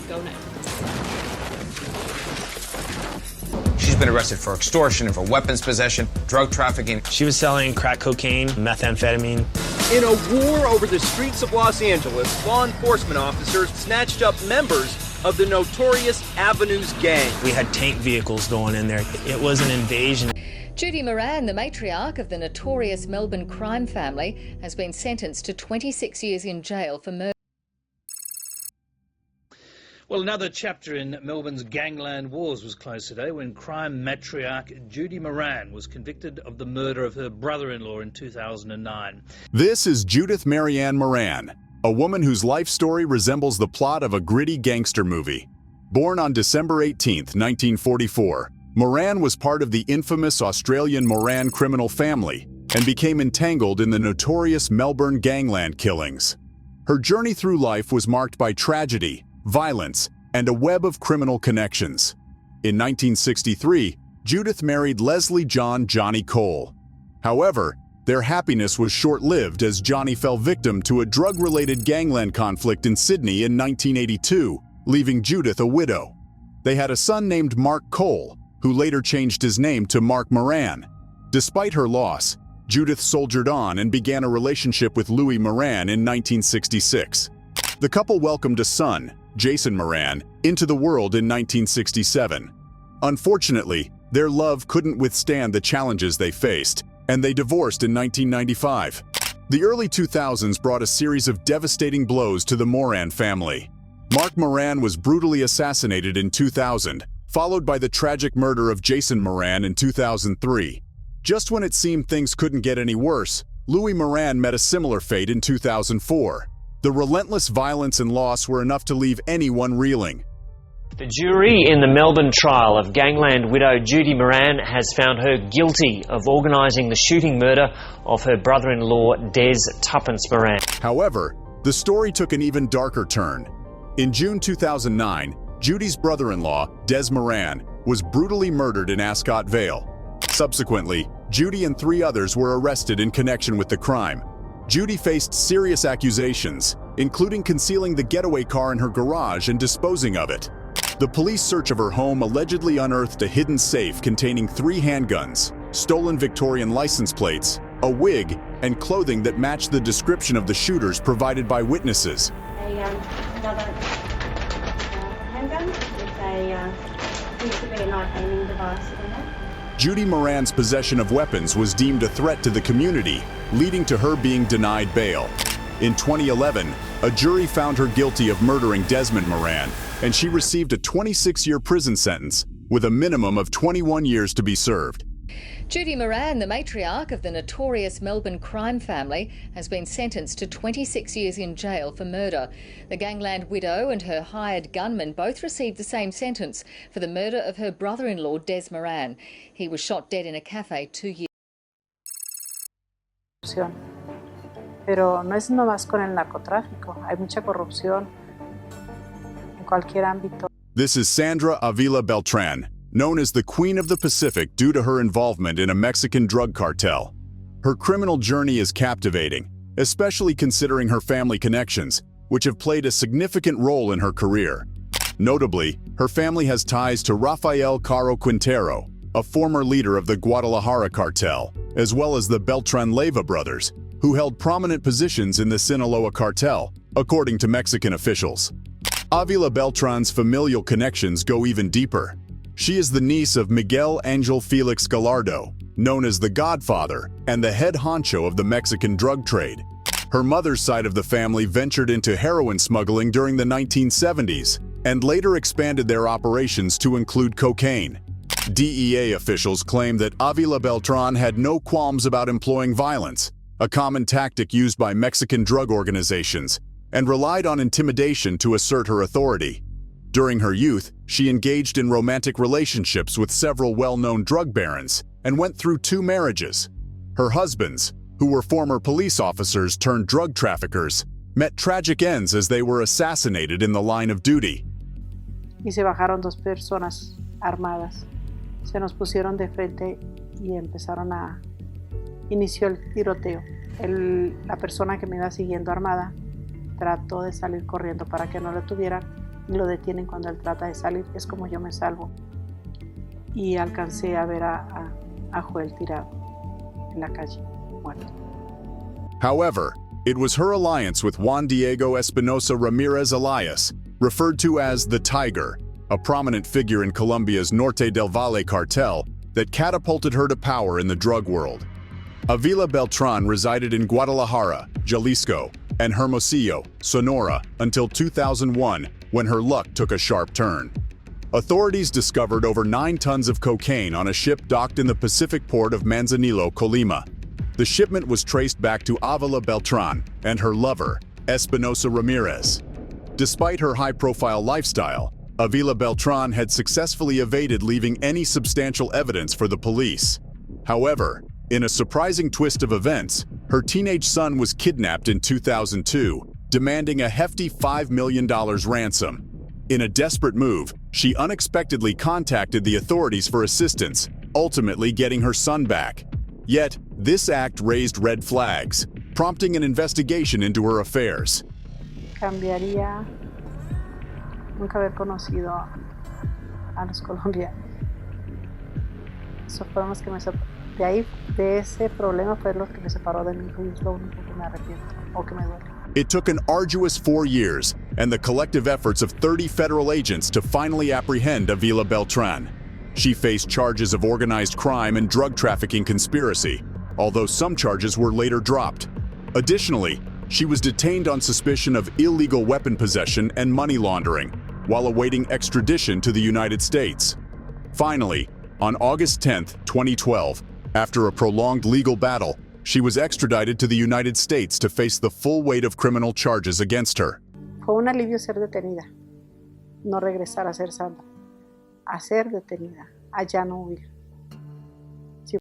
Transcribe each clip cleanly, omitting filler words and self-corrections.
Go now. She's been arrested for extortion and for weapons possession, drug trafficking. She was selling crack cocaine, methamphetamine. In a war over the streets of Los Angeles, law enforcement officers snatched up members of the notorious Avenues gang. We had tank vehicles going in there. It was an invasion. Judy Moran, the matriarch of the notorious Melbourne crime family, has been sentenced to 26 years in jail for murder. Well, another chapter in Melbourne's gangland wars was closed today when crime matriarch Judy Moran was convicted of the murder of her brother-in-law in 2009. This is Judith Marianne Moran, a woman whose life story resembles the plot of a gritty gangster movie. Born on December 18, 1944, Moran was part of the infamous Australian Moran criminal family and became entangled in the notorious Melbourne gangland killings. Her journey through life was marked by tragedy, violence, and a web of criminal connections. In 1963, Judith married Leslie John "Johnny" Cole. However, their happiness was short-lived as Johnny fell victim to a drug-related gangland conflict in Sydney in 1982, leaving Judith a widow. They had a son named Mark Cole, who later changed his name to Mark Moran. Despite her loss, Judith soldiered on and began a relationship with Louis Moran in 1966. The couple welcomed a son, Jason Moran, into the world in 1967. Unfortunately, their love couldn't withstand the challenges they faced, and they divorced in 1995. The early 2000s brought a series of devastating blows to the Moran family. Mark Moran was brutally assassinated in 2000, followed by the tragic murder of Jason Moran in 2003. Just when it seemed things couldn't get any worse, Louis Moran met a similar fate in 2004. The relentless violence and loss were enough to leave anyone reeling. The jury in the Melbourne trial of gangland widow Judy Moran has found her guilty of organising the shooting murder of her brother-in-law Des Tuppence Moran. However, the story took an even darker turn. In June 2009, Judy's brother-in-law, Des Moran, was brutally murdered in Ascot Vale. Subsequently, Judy and 3 others were arrested in connection with the crime. Judy faced serious accusations, including concealing the getaway car in her garage and disposing of it. The police search of her home allegedly unearthed a hidden safe containing 3 handguns, stolen Victorian license plates, a wig, and clothing that matched the description of the shooters provided by witnesses. Another handgun with seems to be a knife aiming device in it. Judy Moran's possession of weapons was deemed a threat to the community, leading to her being denied bail. In 2011, a jury found her guilty of murdering Desmond Moran, and she received a 26-year prison sentence, with a minimum of 21 years to be served. Judy Moran, the matriarch of the notorious Melbourne crime family, has been sentenced to 26 years in jail for murder. The gangland widow and her hired gunman both received the same sentence for the murder of her brother-in-law Des Moran. He was shot dead in a cafe 2 years. Pero no es nomás con el narcotráfico, hay mucha corrupción en cualquier ámbito. This is Sandra Avila Beltran, known as the Queen of the Pacific due to her involvement in a Mexican drug cartel. Her criminal journey is captivating, especially considering her family connections, which have played a significant role in her career. Notably, her family has ties to Rafael Caro Quintero, a former leader of the Guadalajara cartel, as well as the Beltran Leyva brothers, who held prominent positions in the Sinaloa cartel, according to Mexican officials. Avila Beltran's familial connections go even deeper. She is the niece of Miguel Angel Felix Gallardo, known as the Godfather and the head honcho of the Mexican drug trade. Her mother's side of the family ventured into heroin smuggling during the 1970s and later expanded their operations to include cocaine. DEA officials claim that Avila Beltran had no qualms about employing violence, a common tactic used by Mexican drug organizations, and relied on intimidation to assert her authority. During her youth, she engaged in romantic relationships with several well-known drug barons and went through 2 marriages. Her husbands, who were former police officers turned drug traffickers, met tragic ends as they were assassinated in the line of duty. Y se bajaron 2 personas armadas. Se nos pusieron de frente y empezaron a... Inició el tiroteo. La persona que me iba siguiendo armada trató de salir corriendo para que no la tuvieran, y lo detienen cuando él trata de salir. Es como yo me salvo. Y alcancé a ver a Joel tirado en la calle, muerto. However, it was her alliance with Juan Diego Espinosa Ramirez Elias, referred to as the Tiger, a prominent figure in Colombia's Norte del Valle cartel, that catapulted her to power in the drug world. Avila Beltran resided in Guadalajara, Jalisco, and Hermosillo, Sonora, until 2001, when her luck took a sharp turn. Authorities discovered over 9 tons of cocaine on a ship docked in the Pacific port of Manzanillo, Colima. The shipment was traced back to Avila Beltran and her lover, Espinosa Ramirez. Despite her high-profile lifestyle, Avila Beltran had successfully evaded leaving any substantial evidence for the police. However, in a surprising twist of events, her teenage son was kidnapped in 2002, demanding a hefty $5 million ransom. In a desperate move, she unexpectedly contacted the authorities for assistance, ultimately getting her son back. Yet, this act raised red flags, prompting an investigation into her affairs. Cambiaría nunca haber conocido a los colombianos. Eso fueron los que me de ahí, de ese problema fue lo que me separó de mi hijo y es lo único que me arrepiento o que me duele. It took an arduous 4 years and the collective efforts of 30 federal agents to finally apprehend Avila Beltran. She faced charges of organized crime and drug trafficking conspiracy, although some charges were later dropped. Additionally, she was detained on suspicion of illegal weapon possession and money laundering, while awaiting extradition to the United States. Finally, on August 10, 2012, after a prolonged legal battle, she was extradited to the United States to face the full weight of criminal charges against her. Fue un alivio ser detenida, no regresar a ser santa, a ser detenida, allá no huir. Sí.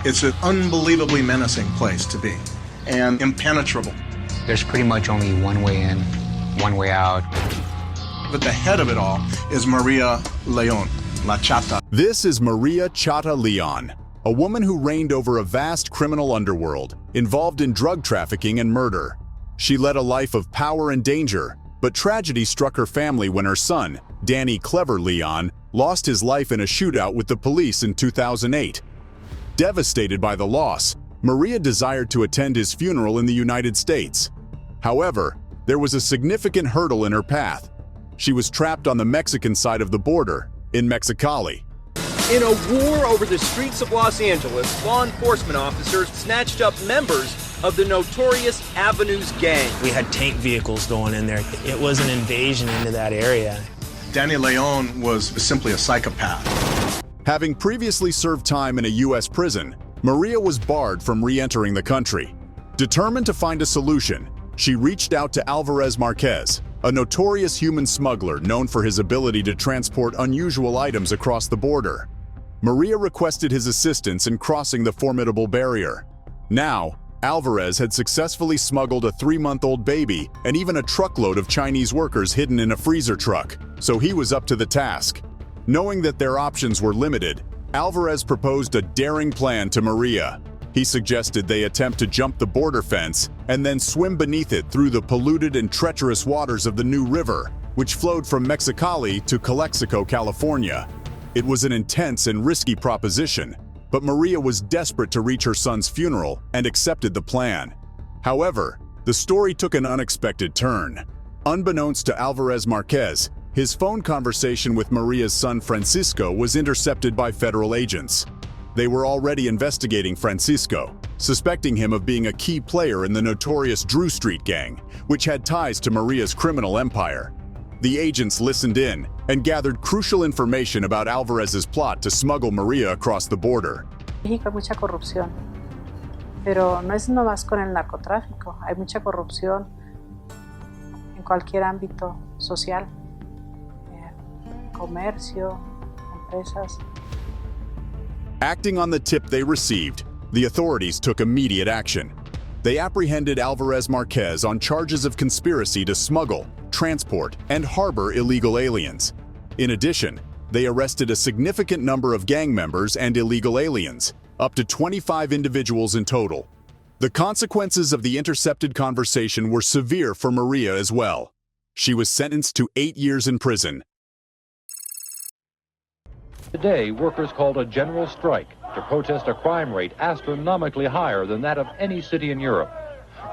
It's an unbelievably menacing place to be, and impenetrable. There's pretty much only one way in, one way out. But the head of it all is Maria Leon, La Chata. This is Maria Chata Leon, a woman who reigned over a vast criminal underworld, involved in drug trafficking and murder. She led a life of power and danger, but tragedy struck her family when her son, Danny Clever Leon, lost his life in a shootout with the police in 2008. Devastated by the loss, Maria desired to attend his funeral in the United States. However, there was a significant hurdle in her path. She was trapped on the Mexican side of the border, in Mexicali. In a war over the streets of Los Angeles, law enforcement officers snatched up members of the notorious Avenues gang. We had tank vehicles going in there. It was an invasion into that area. Danny Leon was simply a psychopath. Having previously served time in a U.S. prison, Maria was barred from re-entering the country. Determined to find a solution, she reached out to Alvarez Marquez, a notorious human smuggler known for his ability to transport unusual items across the border. Maria requested his assistance in crossing the formidable barrier. Now, Alvarez had successfully smuggled a 3-month-old baby and even a truckload of Chinese workers hidden in a freezer truck, so he was up to the task. Knowing that their options were limited, Alvarez proposed a daring plan to Maria. He suggested they attempt to jump the border fence and then swim beneath it through the polluted and treacherous waters of the New River, which flowed from Mexicali to Calexico, California. It was an intense and risky proposition, but Maria was desperate to reach her son's funeral and accepted the plan. However, the story took an unexpected turn. Unbeknownst to Alvarez Marquez, his phone conversation with Maria's son Francisco was intercepted by federal agents. They were already investigating Francisco, suspecting him of being a key player in the notorious Drew Street gang, which had ties to Maria's criminal empire. The agents listened in and gathered crucial information about Alvarez's plot to smuggle Maria across the border. En México hay mucha corrupción, pero no es nomás con el narcotráfico, hay mucha corrupción en cualquier ámbito social, comercio, empresas. Acting on the tip they received, the authorities took immediate action. They apprehended Alvarez Marquez on charges of conspiracy to smuggle, transport, and harbor illegal aliens. In addition, they arrested a significant number of gang members and illegal aliens, up to 25 individuals in total. The consequences of the intercepted conversation were severe for Maria as well. She was sentenced to 8 years in prison. Today, workers called a general strike to protest a crime rate astronomically higher than that of any city in Europe.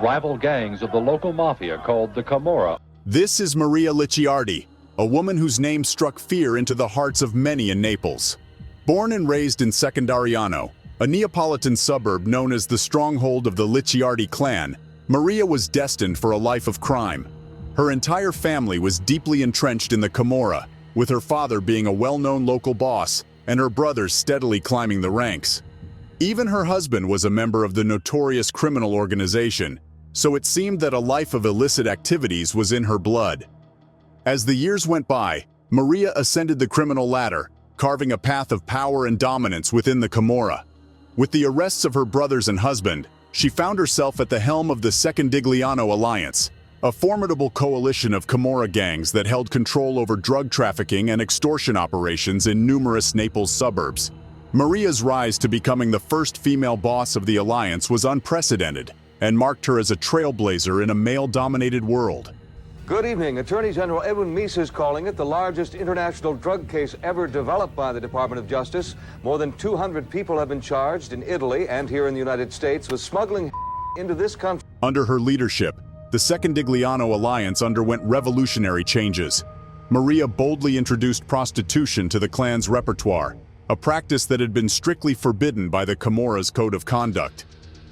Rival gangs of the local mafia called the Camorra. This is Maria Licciardi, a woman whose name struck fear into the hearts of many in Naples. Born and raised in Secondariano, a Neapolitan suburb known as the stronghold of the Licciardi clan, Maria was destined for a life of crime. Her entire family was deeply entrenched in the Camorra, with her father being a well-known local boss and her brothers steadily climbing the ranks. Even her husband was a member of the notorious criminal organization, so it seemed that a life of illicit activities was in her blood. As the years went by, Maria ascended the criminal ladder, carving a path of power and dominance within the Camorra. With the arrests of her brothers and husband, she found herself at the helm of the Secondigliano Alliance, a formidable coalition of Camorra gangs that held control over drug trafficking and extortion operations in numerous Naples suburbs. Maria's rise to becoming the first female boss of the alliance was unprecedented and marked her as a trailblazer in a male-dominated world. Good evening. Attorney General Edwin Meese is calling it the largest international drug case ever developed by the Department of Justice. More than 200 people have been charged in Italy and here in the United States with smuggling into this country. Under her leadership, the Secondigliano Alliance underwent revolutionary changes. Maria boldly introduced prostitution to the clan's repertoire, a practice that had been strictly forbidden by the Camorra's code of conduct.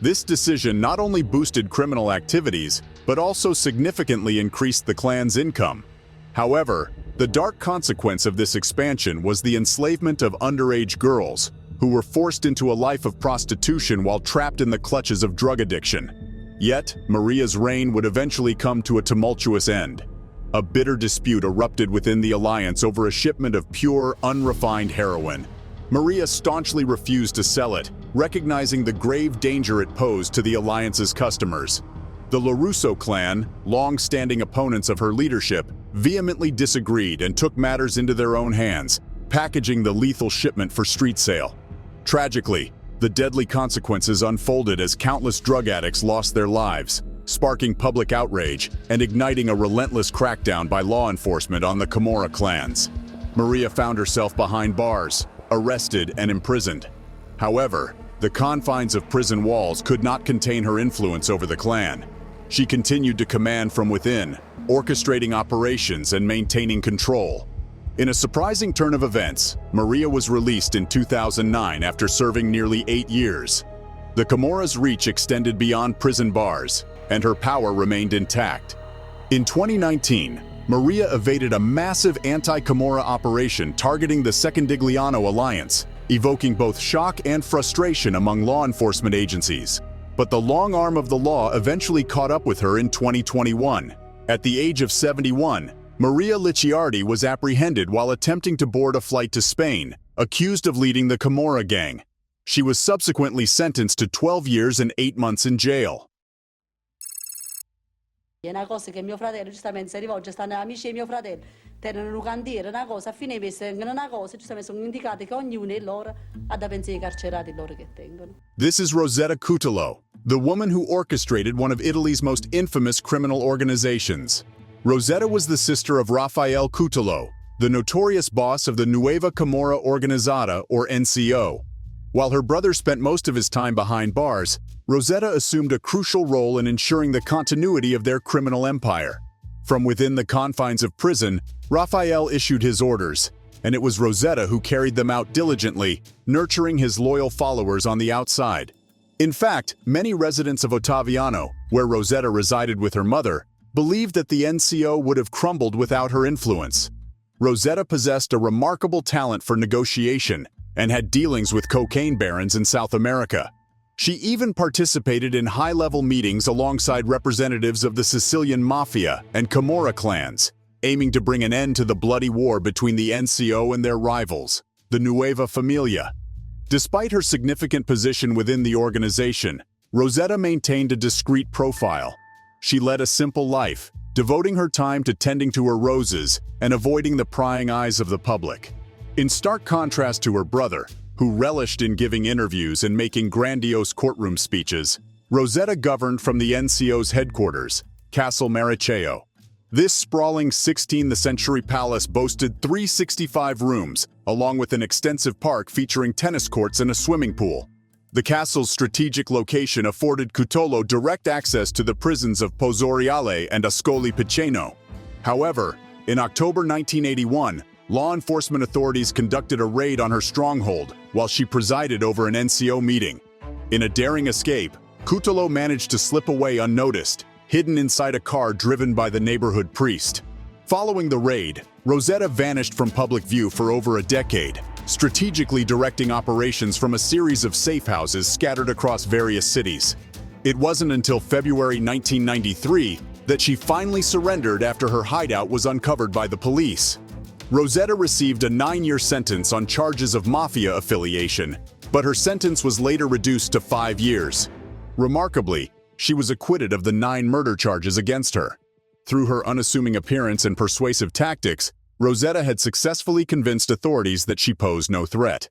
This decision not only boosted criminal activities, but also significantly increased the clan's income. However, the dark consequence of this expansion was the enslavement of underage girls, who were forced into a life of prostitution while trapped in the clutches of drug addiction. Yet, Maria's reign would eventually come to a tumultuous end. A bitter dispute erupted within the alliance over a shipment of pure, unrefined heroin. Maria staunchly refused to sell it, recognizing the grave danger it posed to the alliance's customers. The LaRusso clan, long-standing opponents of her leadership, vehemently disagreed and took matters into their own hands, packaging the lethal shipment for street sale. Tragically, the deadly consequences unfolded as countless drug addicts lost their lives, sparking public outrage and igniting a relentless crackdown by law enforcement on the Camorra clans. Maria found herself behind bars, arrested and imprisoned. However, the confines of prison walls could not contain her influence over the clan. She continued to command from within, orchestrating operations and maintaining control. In a surprising turn of events, Maria was released in 2009 after serving nearly 8 years. The Camorra's reach extended beyond prison bars, and her power remained intact. In 2019, Maria evaded a massive anti-Camorra operation targeting the Secondigliano Alliance, evoking both shock and frustration among law enforcement agencies. But the long arm of the law eventually caught up with her in 2021. At the age of 71, Maria Licciardi was apprehended while attempting to board a flight to Spain, accused of leading the Camorra gang. She was subsequently sentenced to 12 years and 8 months in jail. È una cosa che mio fratello giustamente si rivolge, stanno amici di mio fratello, tengono un cantiere, una cosa, a fine mese tengono una cosa, giustamente sono indicati che ognuno è loro ha da pensare ai carcerati loro che tengono. This is Rosetta Cutolo, the woman who orchestrated one of Italy's most infamous criminal organizations. Rosetta was the sister of Raffaele Cutolo, the notorious boss of the Nueva Camorra Organizzata, or NCO. While her brother spent most of his time behind bars, Rosetta assumed a crucial role in ensuring the continuity of their criminal empire. From within the confines of prison, Raffaele issued his orders, and it was Rosetta who carried them out diligently, nurturing his loyal followers on the outside. In fact, many residents of Ottaviano, where Rosetta resided with her mother, believed that the NCO would have crumbled without her influence. Rosetta possessed a remarkable talent for negotiation and had dealings with cocaine barons in South America. She even participated in high-level meetings alongside representatives of the Sicilian Mafia and Camorra clans, aiming to bring an end to the bloody war between the NCO and their rivals, the Nueva Familia. Despite her significant position within the organization, Rosetta maintained a discreet profile. She led a simple life, devoting her time to tending to her roses and avoiding the prying eyes of the public. In stark contrast to her brother, who relished in giving interviews and making grandiose courtroom speeches, Rosetta governed from the NCO's headquarters, Castle Mariceo. This sprawling 16th-century palace boasted 365 rooms, along with an extensive park featuring tennis courts and a swimming pool. The castle's strategic location afforded Cutolo direct access to the prisons of Pozzoriale and Ascoli Piceno. However, in October 1981, law enforcement authorities conducted a raid on her stronghold while she presided over an NCO meeting. In a daring escape, Cutolo managed to slip away unnoticed, hidden inside a car driven by the neighborhood priest. Following the raid, Rosetta vanished from public view for over a decade, strategically directing operations from a series of safe houses scattered across various cities. It wasn't until February 1993 that she finally surrendered after her hideout was uncovered by the police. Rosetta received a 9-year sentence on charges of mafia affiliation, but her sentence was later reduced to 5 years. Remarkably, she was acquitted of the 9 murder charges against her. Through her unassuming appearance and persuasive tactics, Rosetta had successfully convinced authorities that she posed no threat.